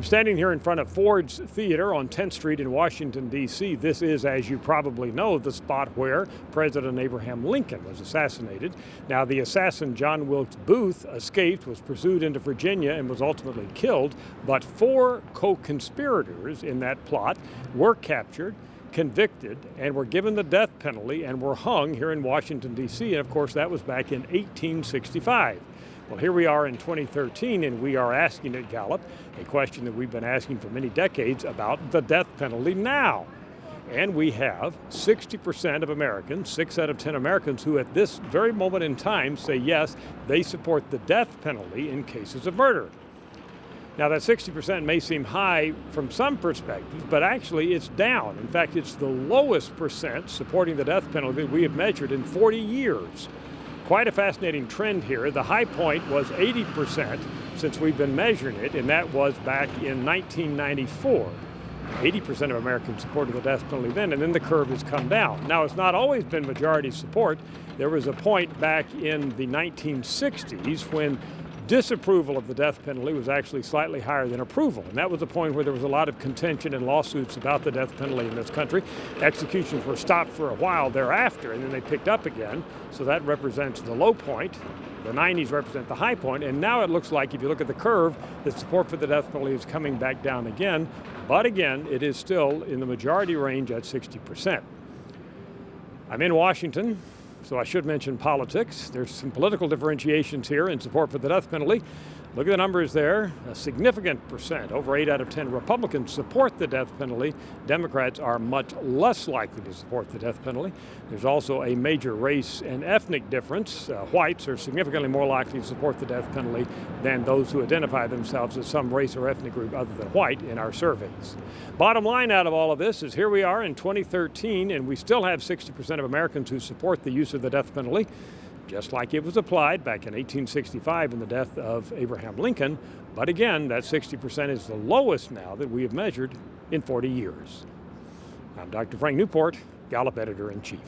I'm standing here in front of Ford's Theater on 10th Street in Washington, D.C. This is, as you probably know, the spot where President Abraham Lincoln was assassinated. Now, the assassin John Wilkes Booth escaped, was pursued into Virginia, and was ultimately killed. But 4 co-conspirators in that plot were captured, convicted, and were given the death penalty and were hung here in Washington, D.C. And of course, that was back in 1865. Well, here we are in 2013, and we are asking at Gallup a question that we've been asking for many decades about the death penalty now. And we have 60% of Americans, 6 out of 10 Americans, who at this very moment in time say yes, they support the death penalty in cases of murder. Now, that 60% may seem high from some perspectives, but actually it's down. In fact, it's the lowest percent supporting the death penalty we have measured in 40 years. Quite a fascinating trend here. The high point was 80% since we've been measuring it, and that was back in 1994. 80% of Americans supported the death penalty then, and then the curve has come down. Now, it's not always been majority support. There was a point back in the 1960s when disapproval of the death penalty was actually slightly higher than approval. And that was a point where there was a lot of contention and lawsuits about the death penalty in this country. Executions were stopped for a while thereafter, and then they picked up again. So that represents the low point. The 90s represent the high point. And now it looks like, if you look at the curve, that support for the death penalty is coming back down again. But again, it is still in the majority range at 60%. I'm in Washington, so I should mention politics. There's some political differentiations here in support for the death penalty. Look at the numbers there. A significant percent, over 8 out of 10 Republicans support the death penalty. Democrats are much less likely to support the death penalty. There's also a major race and ethnic difference. Whites are significantly more likely to support the death penalty than those who identify themselves as some race or ethnic group other than white in our surveys. Bottom line out of all of this is here we are in 2013, and we still have 60% of Americans who support the use of the death penalty, just like it was applied back in 1865 in the death of Abraham Lincoln. But again, that 60% is the lowest now that we have measured in 40 years. I'm Dr. Frank Newport, Gallup Editor-in-Chief.